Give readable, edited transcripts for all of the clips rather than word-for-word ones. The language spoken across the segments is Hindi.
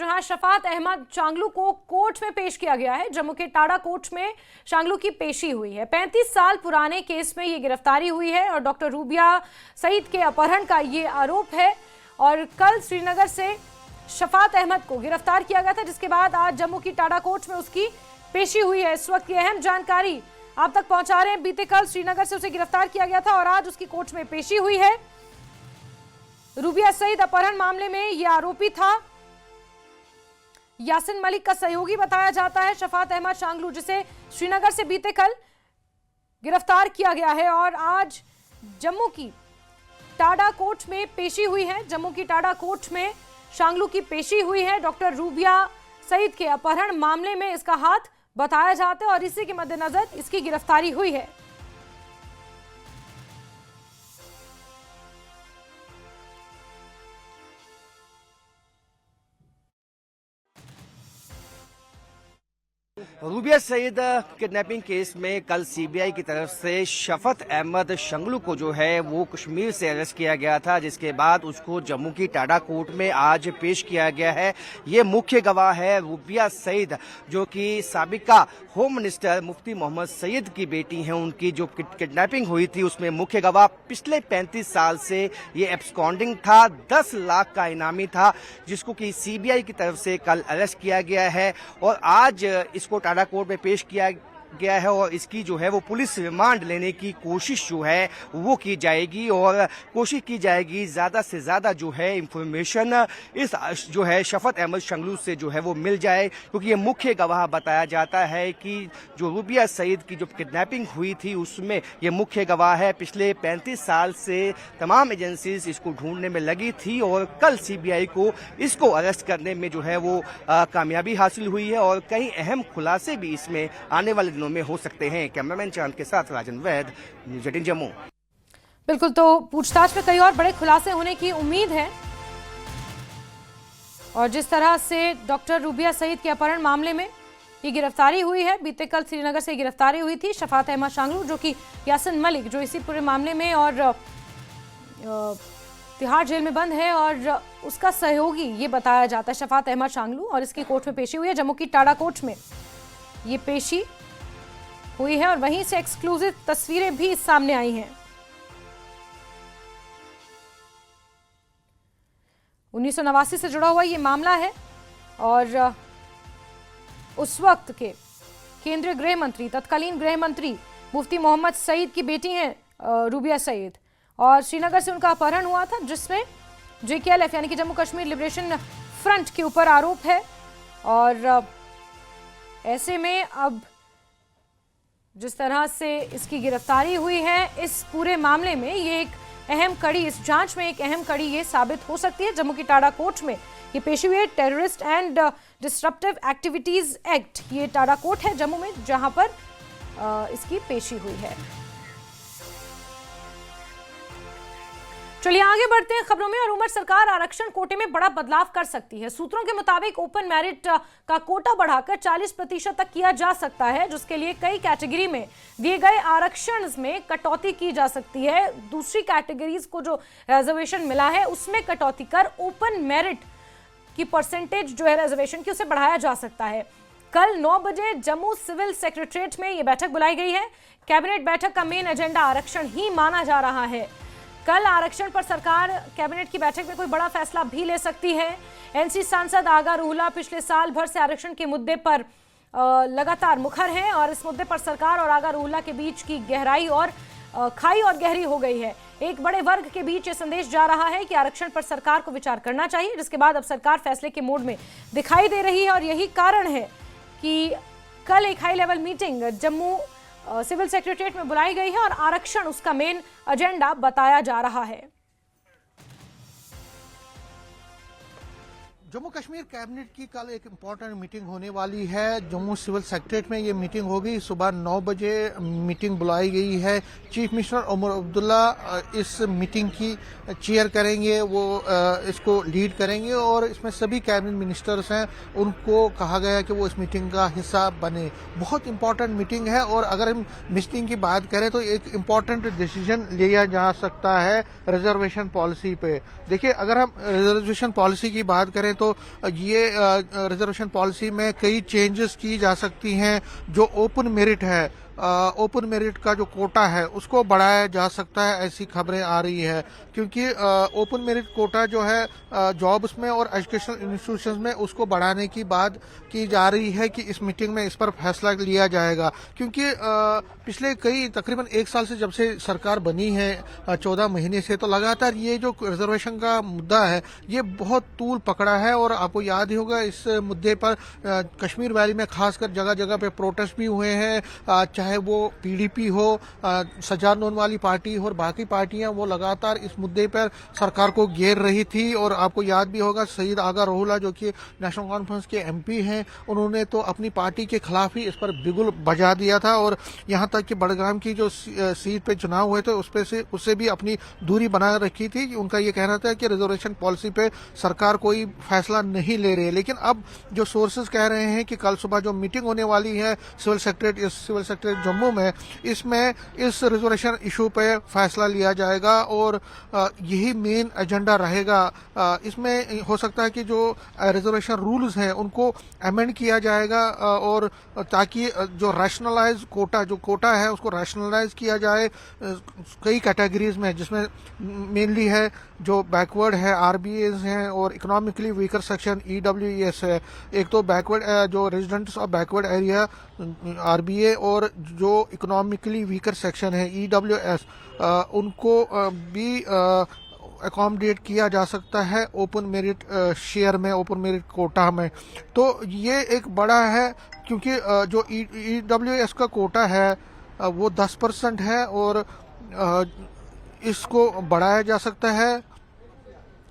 जहां शफात अहमद शांगलू को कोर्ट में पेश किया गया है। जम्मू के टाडा कोर्ट में शांगलू की पेशी हुई है। 35 साल पुराने केस में ये गिरफ्तारी हुई है और डॉक्टर रूबिया सईद के अपहरण का ये आरोप है। और कल श्रीनगर से शफात अहमद को गिरफ्तार किया गया था, जिसके बाद आज जम्मू की टाडा कोर्ट में उसकी पेशी हुई है। इस वक्त की अहम जानकारी आप तक पहुंचा रहे हैं। बीते कल श्रीनगर से उसे गिरफ्तार किया गया था और आज उसकी कोर्ट में पेशी हुई है। रूबिया सईद अपहरण मामले में यह आरोपी था। यासिन मलिक का सहयोगी बताया जाता है शफात अहमद शांगलू, जिसे श्रीनगर से बीते कल गिरफ्तार किया गया है और आज जम्मू की टाडा कोर्ट में पेशी हुई है। जम्मू की टाडा कोर्ट में शांगलू की पेशी हुई है। डॉक्टर रूबिया सईद के अपहरण मामले में इसका हाथ बताया जाता है और इसी के मद्देनजर इसकी गिरफ्तारी हुई है। रूबिया सईद किडनैपिंग केस में कल सीबीआई की तरफ से शफात अहमद शांगलू को जो है वो कश्मीर से अरेस्ट किया गया था, जिसके बाद उसको जम्मू की टाडा कोर्ट में आज पेश किया गया है। ये मुख्य गवाह है रूबिया सईद, जो कि साबिका होम मिनिस्टर मुफ्ती मोहम्मद सईद की बेटी हैं। उनकी जो किडनैपिंग हुई थी उसमें मुख्य गवाह पिछले 35 साल से ये एब्सकॉन्डिंग था। 10 लाख का इनामी था, जिसको कि सीबीआई की तरफ से कल अरेस्ट किया गया है और आज इसको टाडा कोर्ट में पेश किया गया है और इसकी जो है वो पुलिस रिमांड लेने की कोशिश जो है वो की जाएगी और कोशिश की जाएगी ज्यादा से ज्यादा जो है इंफॉर्मेशन इस जो है शफात अहमद शांगलू से जो है वो मिल जाए, क्योंकि ये मुख्य गवाह बताया जाता है कि जो रूबिया सईद की जो किडनैपिंग हुई थी उसमें ये मुख्य गवाह है। पिछले 35 साल से तमाम एजेंसीज इसको ढूंढने में लगी थी और कल सीबीआई को इसको अरेस्ट करने में जो है वो कामयाबी हासिल हुई है और कई अहम खुलासे भी इसमें आने वाले में हो सकते हैं। कैमरामैन चांद के साथ राजन वैद, न्यूज़ 18 जम्मू। बिल्कुल, तो पूछताछ में कई और बड़े खुलासे होने की उम्मीद है और जिस तरह से डॉक्टर रूबिया सईद के अपहरण मामले में ये गिरफ्तारी हुई है, बीते कल श्रीनगर से गिरफ्तारी हुई थी शफात अहमद शांगलू, जो कि यासिन मलिक जो इसी पूरे मामले में और तिहाड़ जेल में बंद है और उसका सहयोगी ये बताया जाता है शफात अहमद शांगलू, और इसकी कोर्ट में पेशी हुई है। जम्मू की टाडा कोर्ट में ये पेशी हुई है और वहीं से एक्सक्लूसिव तस्वीरें भी सामने आई हैं। 1989 से जुड़ा हुआ ये मामला है और उस वक्त के केंद्रीय गृह मंत्री, तत्कालीन गृह मंत्री मुफ्ती मोहम्मद सईद की बेटी हैं रूबिया सईद, और श्रीनगर से उनका अपहरण हुआ था, जिसमें JKLF यानी कि जम्मू कश्मीर लिबरेशन फ्रंट के ऊपर आरोप है। और ऐसे में अब जिस तरह से इसकी गिरफ्तारी हुई है, इस पूरे मामले में ये एक अहम कड़ी, इस जांच में एक अहम कड़ी ये साबित हो सकती है। जम्मू की टाडा कोर्ट में ये पेशी हुई है। Terrorist and disruptive activities act, ये टाडा कोर्ट है जम्मू में जहां पर इसकी पेशी हुई है। चलिए आगे बढ़ते हैं खबरों में। और उमर सरकार आरक्षण कोटे में बड़ा बदलाव कर सकती है। सूत्रों के मुताबिक ओपन मेरिट का कोटा बढ़ाकर 40% तक किया जा सकता है, जिसके लिए कई कैटेगरी में दिए गए आरक्षण में कटौती की जा सकती है। दूसरी कैटेगरीज को जो रिजर्वेशन मिला है उसमें कटौती कर ओपन मेरिट की परसेंटेज जो है रिजर्वेशन की, उसे बढ़ाया जा सकता है। कल 9 बजे जम्मू सिविल सेक्रेटरीट में यह बैठक बुलाई गई है। कैबिनेट बैठक का मेन एजेंडा आरक्षण ही माना जा रहा है। कल आरक्षण पर सरकार कैबिनेट की बैठक में कोई बड़ा फैसला भी ले सकती है। एनसी सांसद आगा रूहला पिछले साल भर से आरक्षण के मुद्दे पर लगातार मुखर हैं और इस मुद्दे पर सरकार और आगा रूहला के बीच की गहराई और खाई और गहरी हो गई है। एक बड़े वर्ग के बीच ये संदेश जा रहा है कि आरक्षण पर सरकार को विचार करना चाहिए, जिसके बाद अब सरकार फैसले के मोड में दिखाई दे रही है। और यही कारण है कि कल एक high level meeting Jammu civil secretariat में बुलाई गई है और आरक्षण उसका मेन एजेंडा बताया जा रहा है। जम्मू कश्मीर कैबिनेट की कल एक इम्पोर्टेंट मीटिंग होने वाली है। जम्मू सिविल सेक्रेटरीट में ये मीटिंग होगी। सुबह 9 बजे मीटिंग बुलाई गई है। चीफ मिनिस्टर उमर अब्दुल्ला इस मीटिंग की चेयर करेंगे, वो इसको लीड करेंगे और इसमें सभी कैबिनेट मिनिस्टर्स हैं, उनको कहा गया है कि वो इस मीटिंग का हिस्सा बने। बहुत इंपॉर्टेंट मीटिंग है और अगर हम मीटिंग की बात करें तो एक इम्पॉर्टेंट डिसीजन लिया जा सकता है रिजर्वेशन पॉलिसी पे। देखिए, अगर हम रिजर्वेशन पॉलिसी की बात करें तो ये रिजर्वेशन पॉलिसी में कई चेंजेस की जा सकती हैं। जो ओपन मेरिट है, ओपन मेरिट का जो कोटा है उसको बढ़ाया जा सकता है, ऐसी खबरें आ रही है। क्योंकि ओपन मेरिट कोटा जो है जॉब्स में और एजुकेशनल इंस्टीट्यूशंस में उसको बढ़ाने की बात की जा रही है कि इस मीटिंग में इस पर फैसला लिया जाएगा। क्योंकि पिछले तकरीबन 1 साल से जब से सरकार बनी है, 14 महीने से, तो लगातार ये जो रिजर्वेशन का मुद्दा है ये बहुत तूल पकड़ा है। और आपको याद ही होगा इस मुद्दे पर कश्मीर वैली में खासकर जगह जगह पे प्रोटेस्ट भी हुए हैं, चाहे वो पीडीपी हो, सज्जाद लोन वाली पार्टी हो और बाकी पार्टियां, वो लगातार इस मुद्दे पर सरकार को घेर रही थी। और आपको याद भी होगा सईद आगा रोहिल्ला जो कि नेशनल कॉन्फ्रेंस के एमपी हैं, उन्होंने तो अपनी पार्टी के खिलाफ ही इस पर बिगुल बजा दिया था। और यहां तक कि बड़गाम की जो सीट पे चुनाव हुए थे उससे भी अपनी दूरी बना रखी थी। उनका ये कहना था कि रिजर्वेशन पॉलिसी पे सरकार कोई फैसला नहीं ले रही है। लेकिन अब जो सोर्सेज कह रहे हैं कि कल सुबह जो मीटिंग होने वाली है सिविल सेक्रेटरी जम्मू में, इसमें इस रिजर्वेशन इशू पे फैसला लिया जाएगा और यही मेन एजेंडा रहेगा। इसमें हो सकता है कि जो रिजर्वेशन रूल्स हैं उनको अमेंड किया जाएगा और ताकि जो रैशनलाइज कोटा है उसको रैशनलाइज किया जाए कई कैटेगरीज में, जिसमें मेनली है जो बैकवर्ड है, आरबीएस हैं, और इकोनॉमिकली वीकर सेक्शन ईडब्ल्यूएस है। एक तो बैकवर्ड जो residents of backward area RBA और जो इकोनॉमिकली वीकर सेक्शन है ईडब्ल्यूएस, उनको भी अकोमोडेट किया जा सकता है ओपन मेरिट शेयर में, ओपन मेरिट कोटा में। तो ये एक बड़ा है क्योंकि जो ईडब्ल्यूएस का कोटा है वो 10% है और इसको बढ़ाया जा सकता है।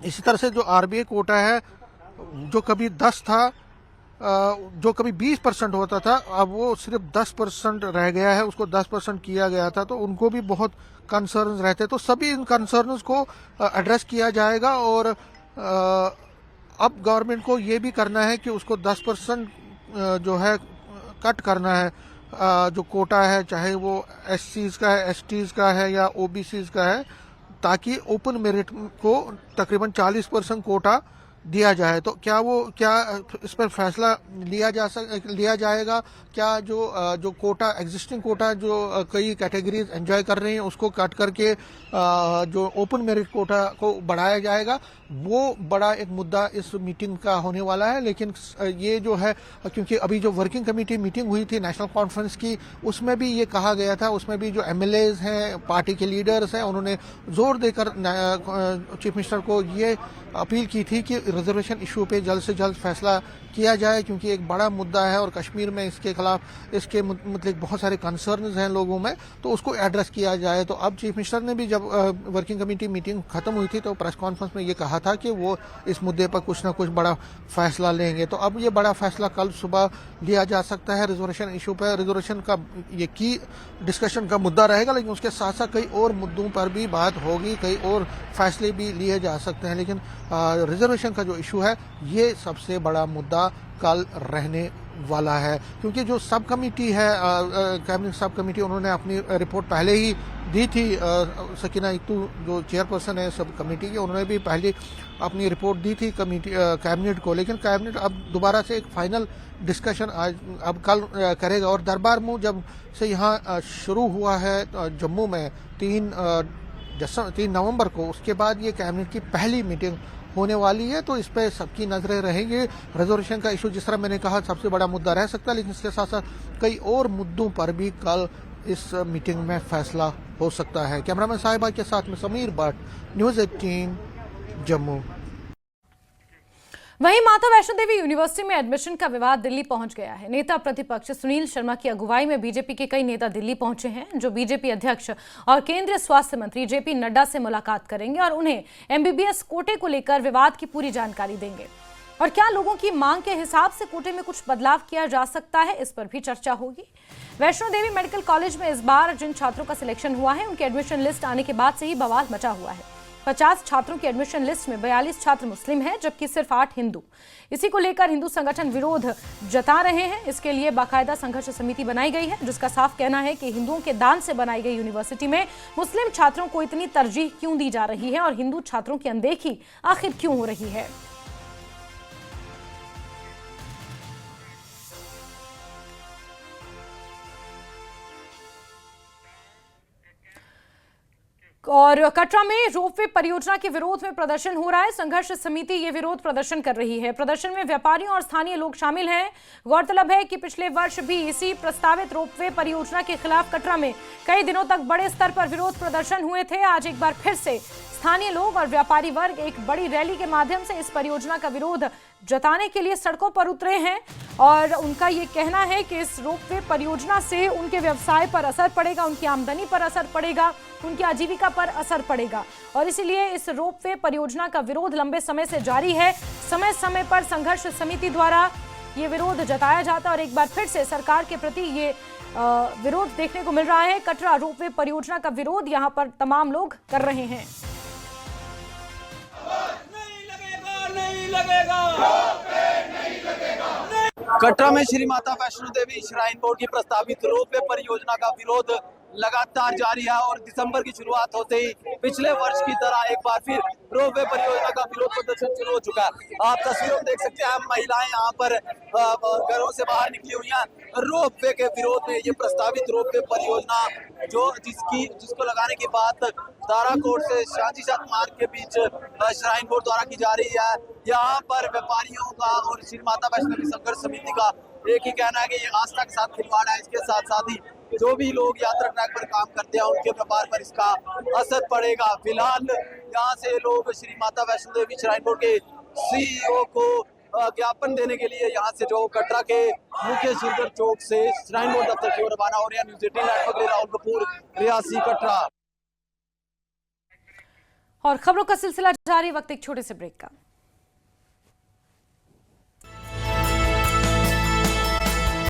इसी तरह से जो आरबीए कोटा है जो कभी 10 था, जो कभी 20% होता था, अब वो सिर्फ 10% रह गया है, उसको 10% किया गया था। तो उनको भी बहुत कंसर्न्स रहते, तो सभी इन कंसर्न्स को एड्रेस किया जाएगा। और अब गवर्नमेंट को ये भी करना है कि उसको 10% जो है कट करना है, जो कोटा है, चाहे वो एससीज का है, एसटीज का है या ओबीसीज का है, ताकि ओपन मेरिट को तकरीबन 40% कोटा दिया जाए। तो क्या इस पर फैसला लिया जाएगा? क्या जो कोटा, एग्जिस्टिंग कोटा जो कई कैटेगरीज एंजॉय कर रही हैं उसको कट करके जो ओपन मेरिट कोटा को बढ़ाया जाएगा? वो बड़ा एक मुद्दा इस मीटिंग का होने वाला है। लेकिन ये जो है, क्योंकि अभी जो वर्किंग कमेटी मीटिंग हुई थी नेशनल कॉन्फ्रेंस की, उसमें भी ये कहा गया था, उसमें भी जो एमएलएज हैं, पार्टी के लीडर्स हैं, उन्होंने जोर देकर चीफ मिनिस्टर को ये अपील की थी कि रिजर्वेशन इशू पे जल्द से जल्द फैसला किया जाए, क्योंकि एक बड़ा मुद्दा है और कश्मीर में इसके मतलब बहुत सारे कंसर्न्स हैं लोगों में, तो उसको एड्रेस किया जाए। तो अब चीफ मिनिस्टर ने भी जब वर्किंग कमेटी मीटिंग खत्म हुई थी तो प्रेस कॉन्फ्रेंस में ये कहा था कि वो इस मुद्दे पर कुछ ना कुछ बड़ा फैसला लेंगे। तो अब ये बड़ा फैसला कल सुबह लिया जा सकता है रिजर्वेशन इशू पर। रिजर्वेशन का ये की डिस्कशन का मुद्दा रहेगा, लेकिन उसके साथ साथ कई और मुद्दों पर भी बात होगी, कई और फैसले भी लिए जा सकते हैं। लेकिन रिजर्वेशन का जो इशू है ये सबसे बड़ा मुद्दा कल रहने वाला है, क्योंकि जो सब कमेटी है, कैबिनेट सब कमेटी, उन्होंने अपनी रिपोर्ट पहले ही दी थी। सकीना इत्तू जो चेयरपर्सन है सब कमेटी की, उन्होंने भी पहले अपनी रिपोर्ट दी थी कैबिनेट को। लेकिन कैबिनेट अब दोबारा से एक फाइनल डिस्कशन अब कल करेगा। और दरबार मुँह जब से यहाँ शुरू हुआ है जम्मू में 3 नवंबर को, उसके बाद ये कैबिनेट की पहली मीटिंग होने वाली है। तो इस पर सबकी नजरें रहेंगी। रिजर्वेशन का इशू जिस तरह मैंने कहा सबसे बड़ा मुद्दा रह सकता है, लेकिन इसके साथ साथ कई और मुद्दों पर भी कल इस मीटिंग में फैसला हो सकता है। कैमरामैन साहिबा के साथ में समीर भट्ट, न्यूज़ 18 जम्मू। वहीं माता वैष्णो देवी यूनिवर्सिटी में एडमिशन का विवाद दिल्ली पहुंच गया है। नेता प्रतिपक्ष सुनील शर्मा की अगुवाई में बीजेपी के कई नेता दिल्ली पहुंचे हैं, जो बीजेपी अध्यक्ष और केंद्रीय स्वास्थ्य मंत्री जेपी नड्डा से मुलाकात करेंगे और उन्हें एमबीबीएस कोटे को लेकर विवाद की पूरी जानकारी देंगे। और क्या लोगों की मांग के हिसाब से कोटे में कुछ बदलाव किया जा सकता है, इस पर भी चर्चा होगी। वैष्णो देवी मेडिकल कॉलेज में इस बार जिन छात्रों का सिलेक्शन हुआ है उनकी एडमिशन लिस्ट आने के बाद से ही बवाल मचा हुआ है। 50 छात्रों की एडमिशन लिस्ट में 42 छात्र मुस्लिम हैं, जबकि सिर्फ 8 हिंदू। इसी को लेकर हिंदू संगठन विरोध जता रहे हैं। इसके लिए बाकायदा संघर्ष समिति बनाई गई है, जिसका साफ कहना है कि हिंदुओं के दान से बनाई गई यूनिवर्सिटी में मुस्लिम छात्रों को इतनी तरजीह क्यों दी जा रही है और हिंदू छात्रों की अनदेखी आखिर क्यों हो रही है। और कटरा में रोपवे परियोजना के विरोध में प्रदर्शन हो रहा है। संघर्ष समिति ये विरोध प्रदर्शन कर रही है। प्रदर्शन में व्यापारियों और स्थानीय लोग शामिल हैं। गौरतलब है कि पिछले वर्ष भी इसी प्रस्तावित रोपवे परियोजना के खिलाफ कटरा में कई दिनों तक बड़े स्तर पर विरोध प्रदर्शन हुए थे। आज एक बार फिर से स्थानीय लोग और व्यापारी वर्ग एक बड़ी रैली के माध्यम से इस परियोजना का विरोध जताने के लिए सड़कों पर उतरे हैं और उनका ये कहना है कि इस रोपवे परियोजना से उनके व्यवसाय पर असर पड़ेगा, उनकी आमदनी पर असर पड़ेगा, उनकी आजीविका पर असर पड़ेगा और इसीलिए इस रोपवे परियोजना का विरोध लंबे समय से जारी है। समय समय पर संघर्ष समिति द्वारा ये विरोध जताया जाता है और एक बार फिर से सरकार के प्रति ये विरोध देखने को मिल रहा है। कटरा रोपवे परियोजना का विरोध यहाँ पर तमाम लोग कर रहे हैं। नहीं लगेगा। कटरा में श्री माता वैष्णो देवी श्राइन बोर्ड की प्रस्तावित रोपवे परियोजना का विरोध लगातार जारी है और दिसंबर की शुरुआत होते ही पिछले वर्ष की तरह एक बार फिर रोपवे परियोजना का विरोध प्रदर्शन शुरू हो चुका है। आप तस्वीरों में देख सकते हैं, महिलाएं यहाँ पर घरों से बाहर निकली हुई हैं रोपवे के विरोध में। ये प्रस्तावित रोपवे परियोजना जिसको लगाने की बात ताराकोट से शांतिशात मार्ग के बीच श्राइन बोर्ड द्वारा की जा रही है। यहाँ पर व्यापारियों का और श्री माता वैष्णो देवी संघर्ष समिति का एक ही कहना है कि ये आस्था के साथ खिलवाड़ है। इसके साथ साथ ही जो भी लोग यात्रा ट्रैक पर काम करते हैं उनके व्यापार पर इसका असर पड़ेगा। फिलहाल यहाँ से लोग श्री माता वैष्णो देवी श्राइन बोर्ड के सीईओ को ज्ञापन देने के लिए यहाँ से जो कटरा के मुख्य शिरगर चौक से श्राइन बोर्ड दफ्तर की ओर रवाना हो रहे हैं। न्यूज़ 18 नेटवर्क के राहुल कपूर, रियासी, कटरा। और खबरों का सिलसिला जारी, वक्त एक छोटे से ब्रेक का।